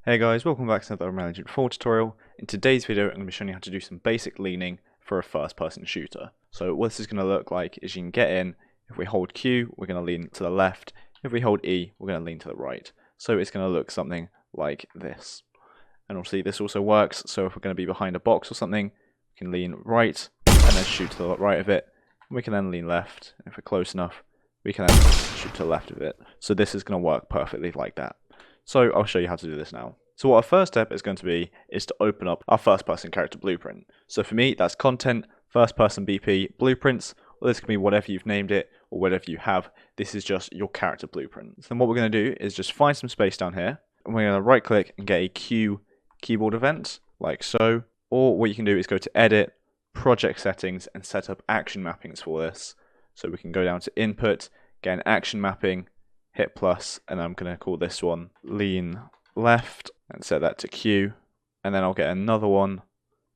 Hey guys, welcome back to another Unreal Engine 4 tutorial. In today's video, I'm going to be showing you how to do some basic leaning for a first-person shooter. So what this is going to look like is you can get in, if we hold Q, we're going to lean to the left, if we hold E, we're going to lean to the right. So it's going to look something like this. And obviously this also works, so if we're going to be behind a box or something, we can lean right, and then shoot to the right of it. We can then lean left, and if we're close enough, we can then shoot to the left of it. So this is going to work perfectly like that. So I'll show you how to do this now. So what our first step is going to be is to open up our first person character blueprint. So for me, that's content, first person BP, blueprints, or this can be whatever you've named it or whatever you have. This is just your character blueprint. So then what we're going to do is just find some space down here, and we're going to right click and get a Q keyboard event like so. Or what you can do is go to edit, project settings, and set up action mappings for this. So we can go down to input, get an action mapping, hit plus, and I'm going to call this one lean left and set that to Q, and then I'll get another one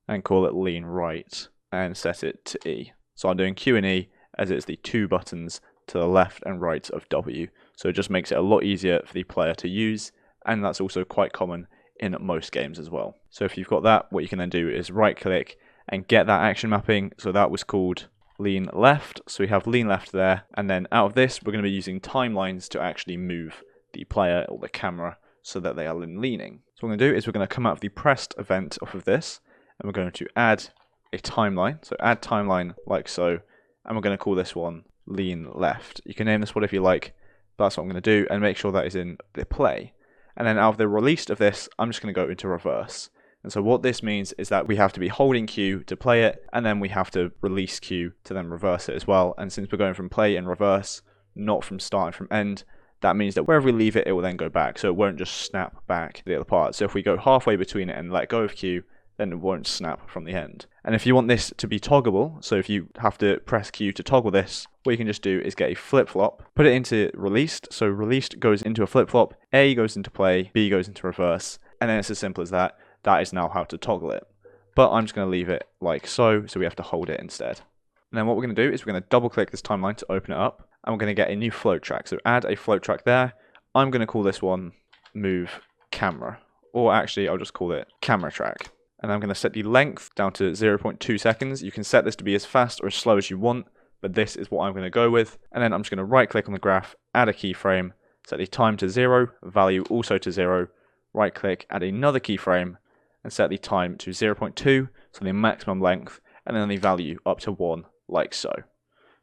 and call it lean right and set it to E. So I'm doing Q and E as it's the two buttons to the left and right of W, so it just makes it a lot easier for the player to use, and that's also quite common in most games as well. So if you've got that, what you can then do is right click and get that action mapping. So that was called lean left, so we have lean left there, and then out of this we're going to be using timelines to actually move the player or the camera so that they are leaning. So what we're going to do is we're going to come out of the pressed event off of this, and we're going to add a timeline, so add timeline like so, and we're going to call this one lean left. You can name this whatever you like, but that's what I'm going to do, and make sure that is in the play. And then out of the released of this, I'm just going to go into reverse. And so what this means is that we have to be holding Q to play it, and then we have to release Q to then reverse it as well. And since we're going from play and reverse, not from start and from end, that means that wherever we leave it, it will then go back. So it won't just snap back to the other part. So if we go halfway between it and let go of Q, then it won't snap from the end. And if you want this to be toggleable, so if you have to press Q to toggle this, what you can just do is get a flip-flop, put it into released. So released goes into a flip-flop, A goes into play, B goes into reverse, and then it's as simple as that. That is now how to toggle it. But I'm just going to leave it like so we have to hold it instead. And then what we're going to do is we're going to double click this timeline to open it up, and we're going to get a new float track. So add a float track there. I'm going to call this one move camera, or actually I'll just call it camera track. And I'm going to set the length down to 0.2 seconds. You can set this to be as fast or as slow as you want, but this is what I'm going to go with. And then I'm just going to right click on the graph, add a keyframe, set the time to 0, value also to 0, right click, add another keyframe, and set the time to 0.2, so the maximum length, and then the value up to 1, like so.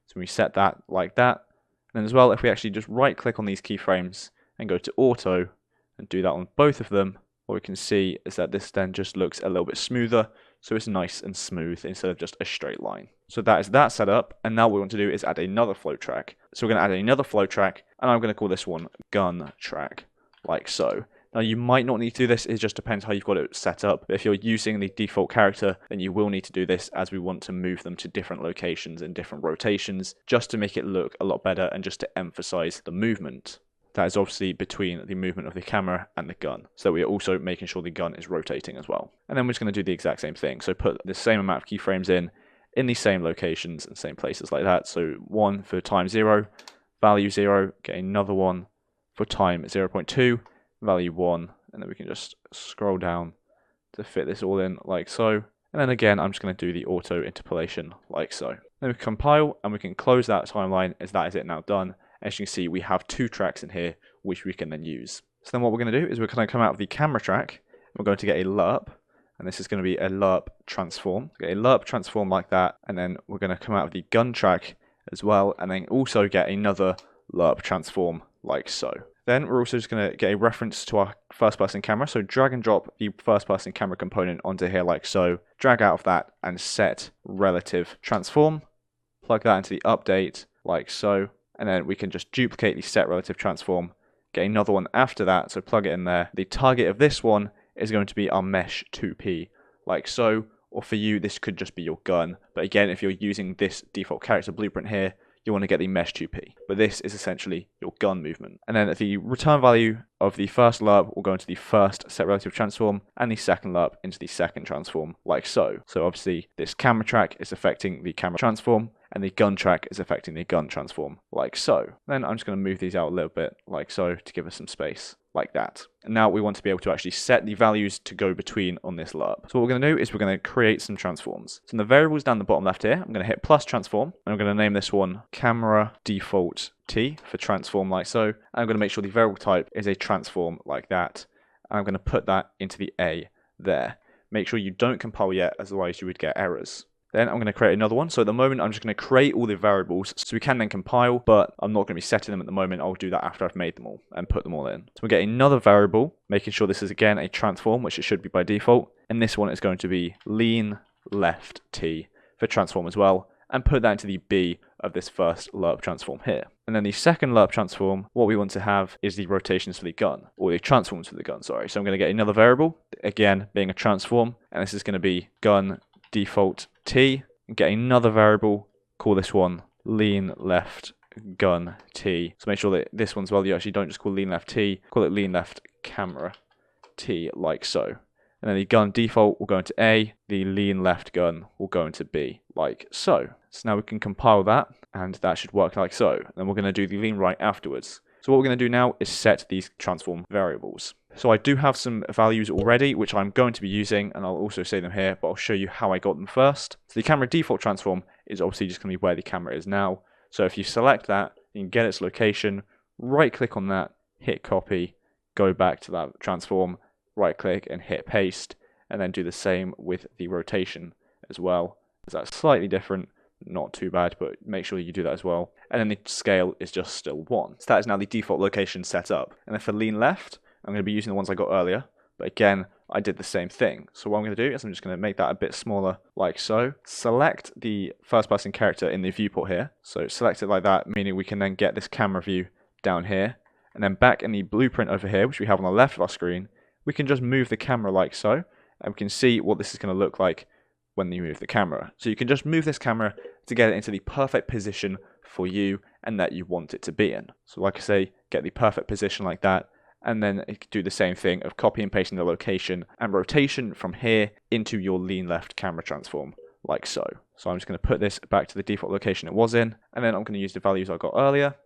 So we set that like that. And then as well, if we actually just right click on these keyframes and go to auto and do that on both of them, what we can see is that this then just looks a little bit smoother, so it's nice and smooth instead of just a straight line. So that is that set up, and now what we want to do is add another float track. So we're going to add another float track, and I'm going to call this one gun track, like so. Now you might not need to do this, it just depends how you've got it set up. But if you're using the default character, then you will need to do this, as we want to move them to different locations and different rotations, just to make it look a lot better and just to emphasize the movement. That is obviously between the movement of the camera and the gun. So we are also making sure the gun is rotating as well. And then we're just going to do the exact same thing. So put the same amount of keyframes in the same locations and same places like that. So one for time 0, value 0, get another one for time 0.2, value 1, and then we can just scroll down to fit this all in like so. And then again, I'm just going to do the auto interpolation like so. Then we compile, and we can close that timeline, as that is it now done. As you can see, we have 2 tracks in here which we can then use. So then what we're going to do is we're going to come out of the camera track, and we're going to get a lerp, and this is going to be a lerp transform. Get a lerp transform like that, and then we're going to come out of the gun track as well, and then also get another lerp transform like so. Then we're also just going to get a reference to our first person camera, so drag and drop the first person camera component onto here like so, drag out of that and set relative transform, plug that into the update like so, and then we can just duplicate the set relative transform, get another one after that, so plug it in there. The target of this one is going to be our mesh 2p like so, or for you this could just be your gun, but again if you're using this default character blueprint here, you want to get the mesh 2p, but this is essentially your gun movement. And then the return value of the first lerp will go into the first set relative transform, and the second lerp into the second transform, like so. So obviously this camera track is affecting the camera transform, and the gun track is affecting the gun transform, like so. Then I'm just going to move these out a little bit, like so, to give us some space, like that. And now we want to be able to actually set the values to go between on this lerp. So what we're going to do is we're going to create some transforms. So in the variables down the bottom left here, I'm going to hit plus transform, and I'm going to name this one camera default T for transform like so. And I'm going to make sure the variable type is a transform like that. And I'm going to put that into the A there. Make sure you don't compile yet, otherwise you would get errors. Then I'm going to create another one. So at the moment, I'm just going to create all the variables so we can then compile, but I'm not going to be setting them at the moment. I'll do that after I've made them all and put them all in. So we're getting another variable, making sure this is again a transform, which it should be by default. And this one is going to be lean left T for transform as well, and put that into the B of this first lerp transform here. And then the second lerp transform, what we want to have is the rotations for the gun, or the transforms for the gun, sorry. So I'm going to get another variable, again being a transform, and this is going to be gun default T, and get another variable, call this one lean left gun T. So make sure that this one's well, you actually don't just call lean left T, call it lean left camera T, like so. And then the gun default will go into A, the lean left gun will go into B, like so. So now we can compile that, and that should work like so. And then we're going to do the lean right afterwards. So what we're going to do now is set these transform variables. So I do have some values already, which I'm going to be using, and I'll also say them here, but I'll show you how I got them first. So the camera default transform is obviously just going to be where the camera is now. So if you select that, you can get its location, right click on that, hit copy, go back to that transform, right click and hit paste, and then do the same with the rotation as well. So that's slightly different, not too bad, but make sure you do that as well. And then the scale is just still 1. So that is now the default location set up. And then for lean left, I'm going to be using the ones I got earlier, but again, I did the same thing. So what I'm going to do is I'm just going to make that a bit smaller, like so. Select the first person character in the viewport here. So select it like that, meaning we can then get this camera view down here. And then back in the blueprint over here, which we have on the left of our screen, we can just move the camera like so, and we can see what this is going to look like when you move the camera. So you can just move this camera to get it into the perfect position for you and that you want it to be in. So like I say, get the perfect position like that, and then do the same thing of copy and pasting the location and rotation from here into your lean left camera transform, like so. So I'm just going to put this back to the default location it was in, and then I'm going to use the values I got earlier,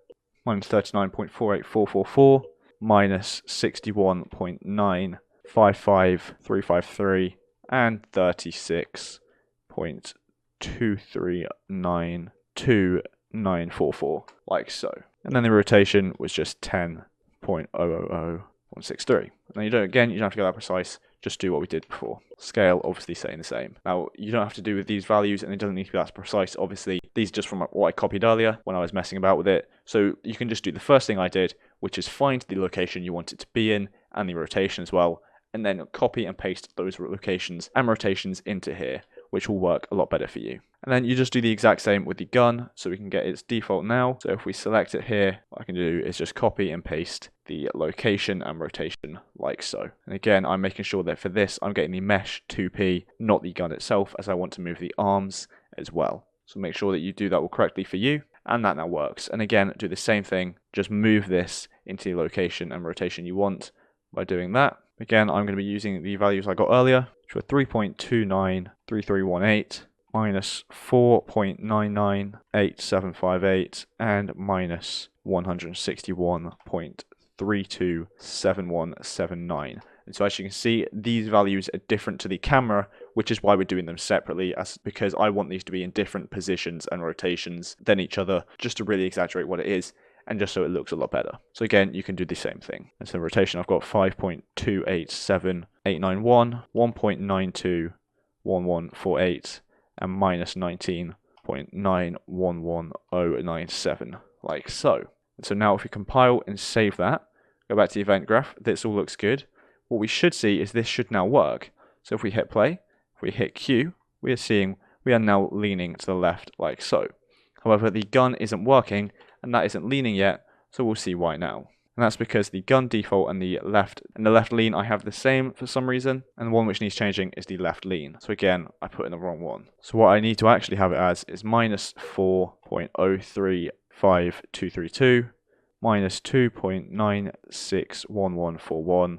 minus 39.48444, minus 61.955353, and 36.23929944, like so. And then the rotation was just 10.000163. And then you don't have to go that precise, just do what we did before. Scale obviously staying the same. Now you don't have to do with these values, and it doesn't need to be that precise. Obviously these are just from what I copied earlier when I was messing about with it. So you can just do the first thing I did, which is find the location you want it to be in and the rotation as well, and then copy and paste those locations and rotations into here, which will work a lot better for you. And then you just do the exact same with the gun, so we can get its default now. So if we select it here, what I can do is just copy and paste the location and rotation like so. And again, I'm making sure that for this, I'm getting the mesh 2p, not the gun itself, as I want to move the arms as well. So make sure that you do that all correctly for you, and that now works. And again, do the same thing, just move this into the location and rotation you want by doing that. Again, I'm going to be using the values I got earlier, which were 3.293318, minus 4.998758, and minus 161.327179. And so as you can see, these values are different to the camera, which is why we're doing them separately, because I want these to be in different positions and rotations than each other, just to really exaggerate what it is, and just so it looks a lot better. So again, you can do the same thing. And so the rotation, I've got 5.287891, 1.921148, and minus 19.911097, like so. And so now if we compile and save that, go back to the event graph, this all looks good. What we should see is this should now work. So if we hit play, if we hit Q, we are seeing we are now leaning to the left like so. However, the gun isn't working, and that isn't leaning yet, so we'll see why now. And that's because the gun default and the left lean I have the same for some reason, and the one which needs changing is the left lean. So again, I put in the wrong one. So what I need to actually have it as is minus 4.035232, minus 2.961141,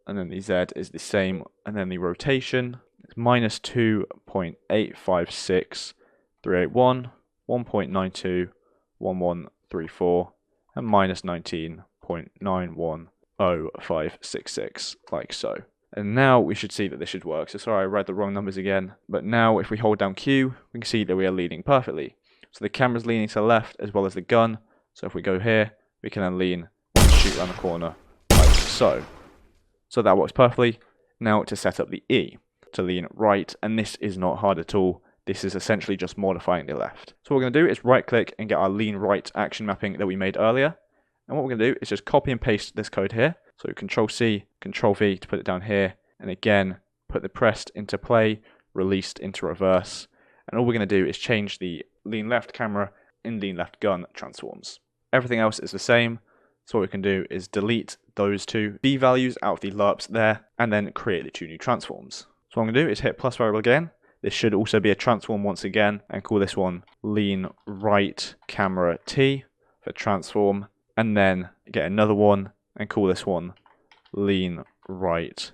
and then the Z is the same, and then the rotation is minus 2.856381, 1.921134, and minus 19.911097. 0.0566, like so. And now we should see that this should work. So sorry, I read the wrong numbers again. But now if we hold down Q, we can see that we are leaning perfectly. So the camera's leaning to the left as well as the gun. So if we go here, we can then lean and shoot around the corner like so. So that works perfectly. Now to set up the E, to lean right, and this is not hard at all. This is essentially just modifying the left. So what we're going to do is right click and get our lean right action mapping that we made earlier. And what we're going to do is just copy and paste this code here. So Control C, Control V to put it down here. And again, put the pressed into play, released into reverse. And all we're going to do is change the lean left camera in lean left gun transforms. Everything else is the same. So what we can do is delete those two B values out of the lerps there, and then create the two new transforms. So what I'm going to do is hit plus variable again. This should also be a transform once again, and call this one lean right camera T for transform, and then get another one and call this one lean right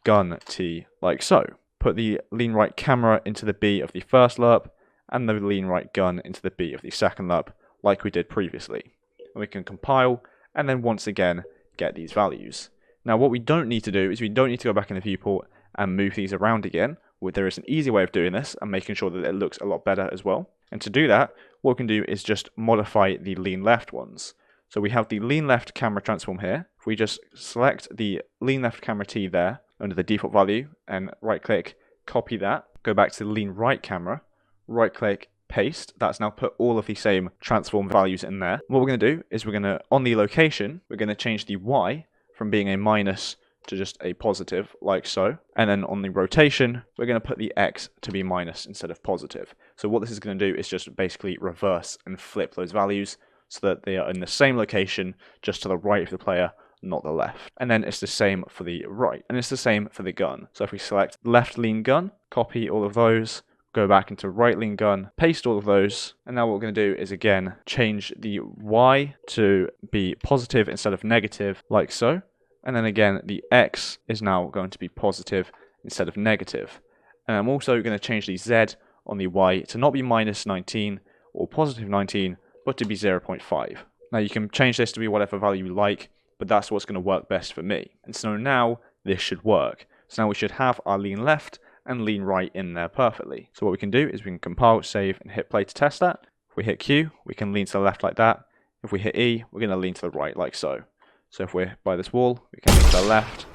gun T, like so. Put the lean right camera into the B of the first lerp, and the lean right gun into the B of the second lerp, like we did previously. And we can compile, and then once again get these values. Now what we don't need to do is we don't need to go back in the viewport and move these around again. There is an easy way of doing this and making sure that it looks a lot better as well. And to do that, what we can do is just modify the lean left ones. So we have the lean left camera transform here. If we just select the lean left camera T there under the default value and right click, copy that, go back to the lean right camera, right click, paste. That's now put all of the same transform values in there. What we're going to do is we're going to, on the location, we're going to change the Y from being a minus to just a positive, like so. And then on the rotation, we're going to put the X to be minus instead of positive. So what this is going to do is just basically reverse and flip those values so that they are in the same location, just to the right of the player, not the left. And then it's the same for the right, and it's the same for the gun. So if we select left lean gun, copy all of those, go back into right lean gun, paste all of those, and now what we're going to do is again change the Y to be positive instead of negative, like so. And then again, the X is now going to be positive instead of negative. And I'm also going to change the Z on the Y to not be minus 19 or positive 19, but to be 0.5. Now you can change this to be whatever value you like, but that's what's going to work best for me. And so now this should work. So now we should have our lean left and lean right in there perfectly. So what we can do is we can compile, save, and hit play to test that. If we hit Q, we can lean to the left like that. If we hit E, we're going to lean to the right like so. So if we're by this wall, we can lean to the left.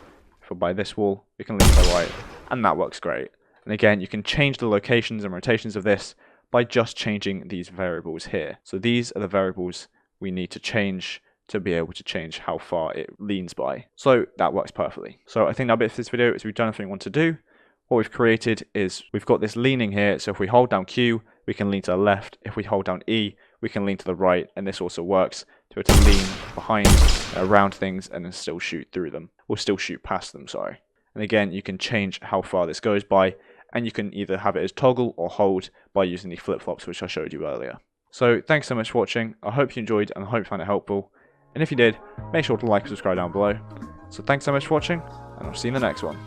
If we're by this wall, we can lean to the right. And that works great. And again, you can change the locations and rotations of this by just changing these variables here. So these are the variables we need to change to be able to change how far it leans by. So that works perfectly. So I think that'll be it for this video. Is we've done everything we want to do. What we've created is we've got this leaning here. So if we hold down Q, we can lean to the left. If we hold down E, we can lean to the right. And this also works to lean behind, around things, and then still shoot through them. Or still shoot past them, sorry. And again, you can change how far this goes by. And you can either have it as toggle or hold by using the flip-flops, which I showed you earlier. So thanks so much for watching. I hope you enjoyed and I hope you found it helpful. And if you did, make sure to like and subscribe down below. So thanks so much for watching, and I'll see you in the next one.